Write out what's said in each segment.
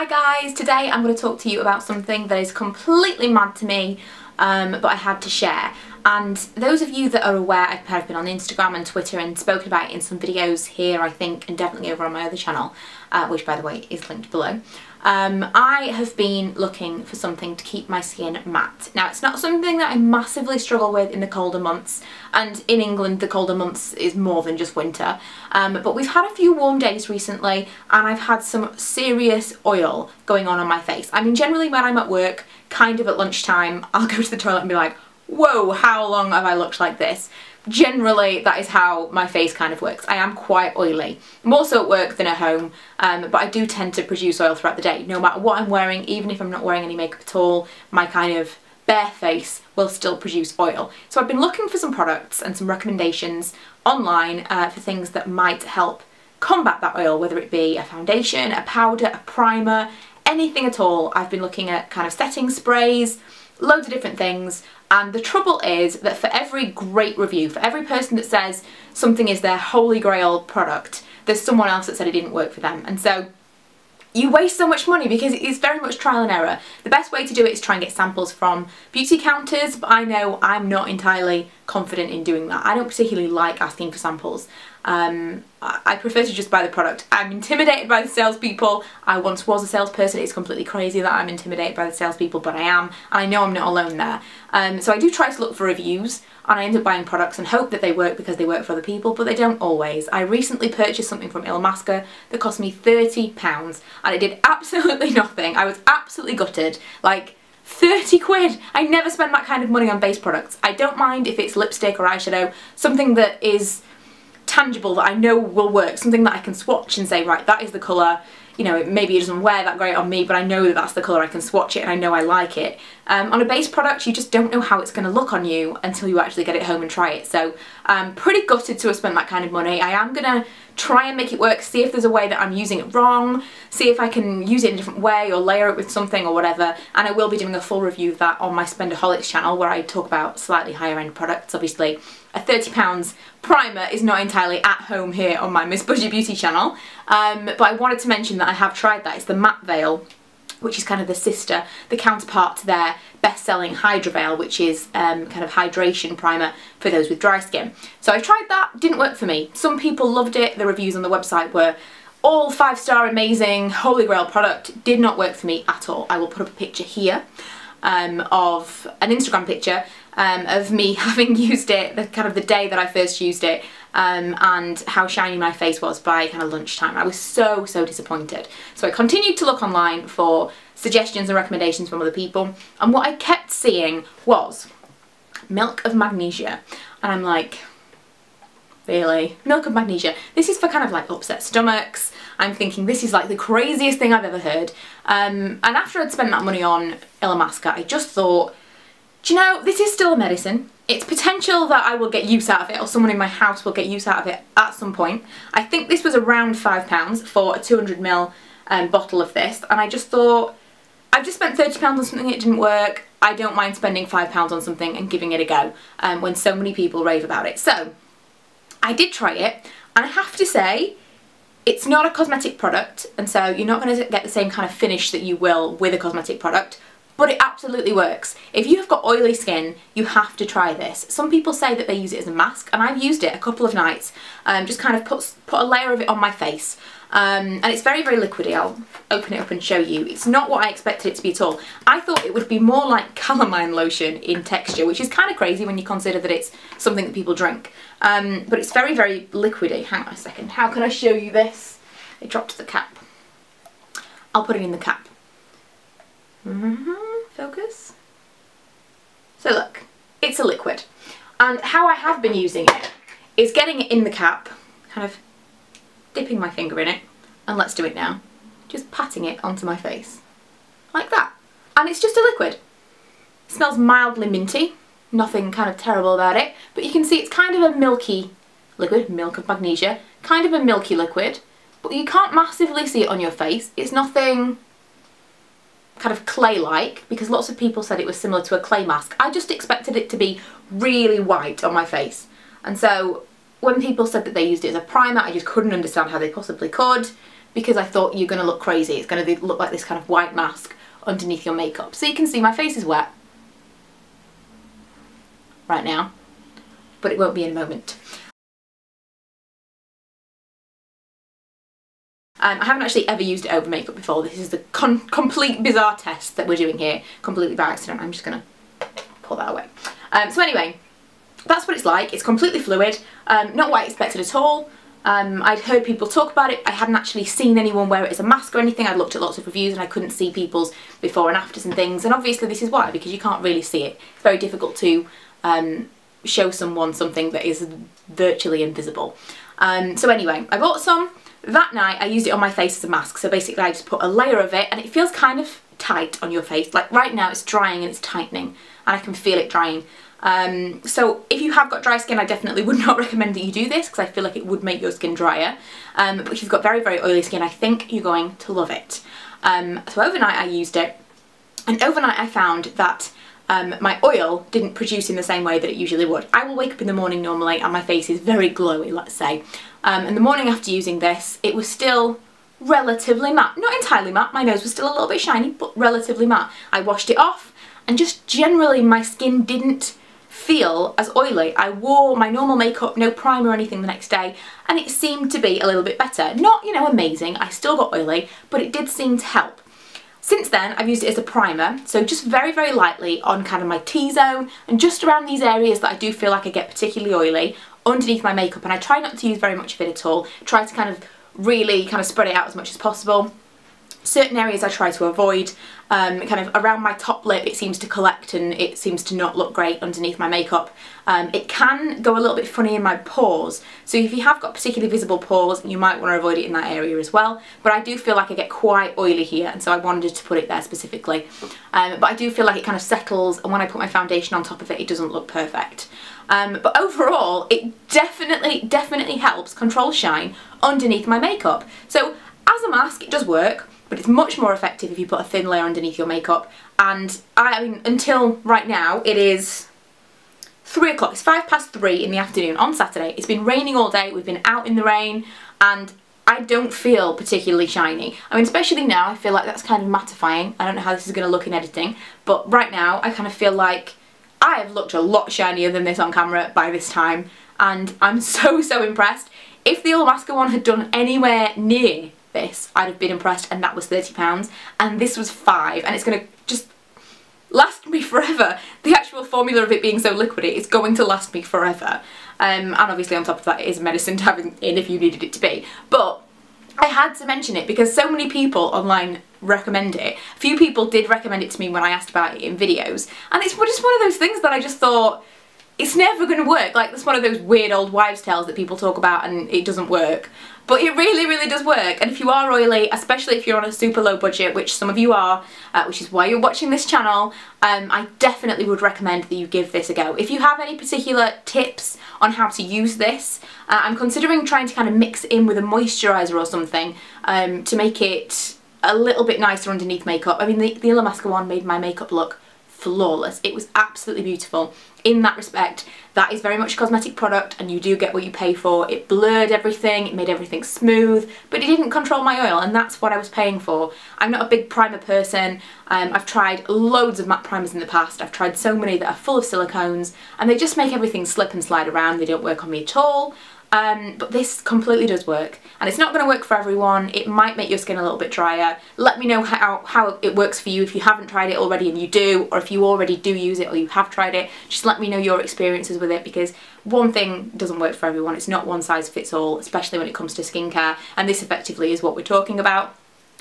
Hi guys, today I'm going to talk to you about something that is completely mad to me, but I had to share. And those of you that are aware, I've been on Instagram and Twitter and spoken about it in some videos here, I think, and definitely over on my other channel, which by the way is linked below. I have been looking for something to keep my skin matte. Now, it's not something that I massively struggle with in the colder months, and in England the colder months is more than just winter, but we've had a few warm days recently and I've had some serious oil going on my face. I mean, generally when I'm at work, kind of at lunchtime, I'll go to the toilet and be like, whoa, how long have I looked like this? Generally, that is how my face kind of works. I am quite oily, more so at work than at home, but I do tend to produce oil throughout the day. No matter what I'm wearing, even if I'm not wearing any makeup at all, my kind of bare face will still produce oil. So I've been looking for some products and some recommendations online for things that might help combat that oil, whether it be a foundation, a powder, a primer, anything at all. I've been looking at kind of setting sprays, loads of different things, and the trouble is that for every great review, for every person that says something is their holy grail product, there's someone else that said it didn't work for them. And so you waste so much money because it is very much trial and error. The best way to do it is try and get samples from beauty counters, but I know I'm not entirely confident in doing that. I don't particularly like asking for samples. I prefer to just buy the product. I'm intimidated by the salespeople. I once was a salesperson. It's completely crazy that I'm intimidated by the salespeople, but I am, and I know I'm not alone there. So I do try to look for reviews, and I end up buying products and hope that they work because they work for other people, but they don't always. I recently purchased something from Illamasqua that cost me £30, and it did absolutely nothing. I was absolutely gutted. Like, 30 quid! I never spend that kind of money on base products. I don't mind if it's lipstick or eyeshadow, something that is tangible that I know will work, something that I can swatch and say, right, that is the colour. You know, maybe it doesn't wear that great on me, but I know that that's the colour, I can swatch it and I know I like it. On a base product, you just don't know how it's going to look on you until you actually get it home and try it. So I'm pretty gutted to have spent that kind of money. I am going to try and make it work, see if there's a way that I'm using it wrong, see if I can use it in a different way or layer it with something or whatever, and I will be doing a full review of that on my Spendaholic channel where I talk about slightly higher end products. Obviously a £30 primer is not entirely at home here on my Miss Budget Beauty channel, but I wanted to mention that I have tried that. It's the Matte Veil, which is kind of the sister, the counterpart to their best-selling Hydra Veil, which is kind of hydration primer for those with dry skin. So I tried that, didn't work for me. Some people loved it, the reviews on the website were all 5-star amazing, holy grail product, did not work for me at all. I will put up a picture here of an Instagram picture of me having used it, the day that I first used it, and how shiny my face was by kind of lunchtime. I was so disappointed. So I continued to look online for suggestions and recommendations from other people, and what I kept seeing was milk of magnesia, and I'm like, really? Milk of magnesia? This is for kind of like upset stomachs. I'm thinking this is like the craziest thing I've ever heard. And after I'd spent that money on Illamasqua, I just thought, do you know, this is still a medicine. It's potential that I will get use out of it, or someone in my house will get use out of it at some point. I think this was around £5 for a 200ml bottle of this, and I just thought, I've just spent £30 on something that didn't work. I don't mind spending £5 on something and giving it a go when so many people rave about it. So I did try it, and I have to say, it's not a cosmetic product, and so you're not going to get the same kind of finish that you will with a cosmetic product, but it absolutely works. If you have got oily skin, you have to try this. Some people say that they use it as a mask, and I've used it a couple of nights, just kind of put a layer of it on my face. And it's very liquidy. I'll open it up and show you. It's not what I expected it to be at all. I thought it would be more like calamine lotion in texture, which is kind of crazy when you consider that it's something that people drink. But it's very liquidy. Hang on a second. How can I show you this? It dropped the cap. I'll put it in the cap. Focus. So look, it's a liquid. And how I have been using it is getting it in the cap, kind of dipping my finger in it, and let's do it now, just patting it onto my face, like that. And it's just a liquid. It smells mildly minty, nothing kind of terrible about it, but you can see it's kind of a milky liquid, milk of magnesia, kind of a milky liquid, but you can't massively see it on your face. It's nothing kind of clay-like, because lots of people said it was similar to a clay mask. I just expected it to be really white on my face, and so when people said that they used it as a primer, I just couldn't understand how they possibly could. because I thought you're going to look crazy. It's going to look like this kind of white mask underneath your makeup. So you can see my face is wet right now, but it won't be in a moment. I haven't actually ever used it over makeup before. This is the complete bizarre test that we're doing here, completely by accident. I'm just going to pull that away. So anyway, that's what it's like. It's completely fluid, not what I expected at all. I'd heard people talk about it. I hadn't actually seen anyone wear it as a mask or anything. I'd looked at lots of reviews and I couldn't see people's before and afters and things, and obviously this is why, because you can't really see it. It's very difficult to show someone something that is virtually invisible. So anyway, I bought some. That night I used it on my face as a mask, so basically I just put a layer of it, and it feels kind of tight on your face. Like right now it's drying and it's tightening, and I can feel it drying. So if you have got dry skin, I definitely would not recommend that you do this, because I feel like it would make your skin drier. But if you've got very, very oily skin, I think you're going to love it. So overnight I used it, and overnight I found that my oil didn't produce in the same way that it usually would. I will wake up in the morning normally and my face is very glowy, let's say. And the morning after using this, it was still relatively matte. Not entirely matte, my nose was still a little bit shiny, but relatively matte. I washed it off, and just generally my skin didn't feel as oily. I wore my normal makeup, no primer or anything the next day, and it seemed to be a little bit better. Not, you know, amazing, I still got oily, but it did seem to help. Since then, I've used it as a primer, so just very, very lightly on kind of my T-zone and just around these areas that I do feel like I get particularly oily underneath my makeup, and I try not to use very much of it at all. Try to kind of really kind of spread it out as much as possible. Certain areas I try to avoid, kind of around my top lip it seems to collect and it seems to not look great underneath my makeup. It can go a little bit funny in my pores, so if you have got particularly visible pores you might want to avoid it in that area as well, but I do feel like I get quite oily here, and so I wanted to put it there specifically. But I do feel like it kind of settles, and when I put my foundation on top of it, it doesn't look perfect. But overall it definitely helps control shine underneath my makeup. So as a mask it does work, but it's much more effective if you put a thin layer underneath your makeup. And I mean, until right now, it is 3 o'clock, it's 3:05 in the afternoon on Saturday. It's been raining all day, we've been out in the rain, and I don't feel particularly shiny. I mean, especially now, I feel like that's kind of mattifying. I don't know how this is going to look in editing, but right now, I kind of feel like I have looked a lot shinier than this on camera by this time, and I'm so, so impressed. If the Alaska one had done anywhere near this, I'd have been impressed, and that was £30, and this was £5, and it's going to just last me forever. The actual formula of it being so liquidy is going to last me forever, and obviously on top of that it is medicine to have in if you needed it to be, but I had to mention it because so many people online recommend it. A few people did recommend it to me when I asked about it in videos, and it's just one of those things that I just thought, it's never going to work. Like, that's one of those weird old wives' tales that people talk about and it doesn't work. But it really, really does work. And if you are oily, especially if you're on a super low budget, which some of you are, which is why you're watching this channel, I definitely would recommend that you give this a go. If you have any particular tips on how to use this, I'm considering trying to kind of mix it in with a moisturiser or something to make it a little bit nicer underneath makeup. I mean, the Alaska one made my makeup look flawless. It was absolutely beautiful. In that respect, that is very much a cosmetic product and you do get what you pay for. It blurred everything, it made everything smooth, but it didn't control my oil, and that's what I was paying for. I'm not a big primer person. I've tried loads of matte primers in the past. I've tried so many that are full of silicones and they just make everything slip and slide around. They don't work on me at all. But this completely does work, and it's not going to work for everyone. It might make your skin a little bit drier. Let me know how it works for you if you haven't tried it already and you do, or if you already do use it or you have tried it. Just let me know your experiences with it, because one thing doesn't work for everyone. It's not one size fits all, especially when it comes to skincare, and this effectively is what we're talking about.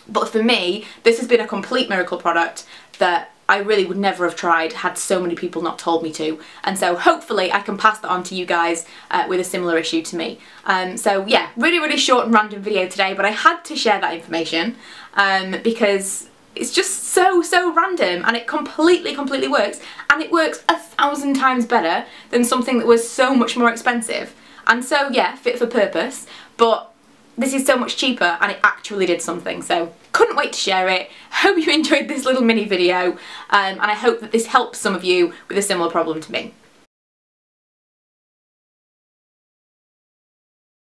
But for me, this has been a complete miracle product that I really would never have tried had so many people not told me to, and so hopefully I can pass that on to you guys with a similar issue to me. So yeah, really short and random video today, but I had to share that information because it's just so random, and it completely works, and it works 1,000 times better than something that was so much more expensive. And so yeah, fit for purpose, but this is so much cheaper and it actually did something, so couldn't wait to share it. Hope you enjoyed this little mini video, and I hope that this helps some of you with a similar problem to me.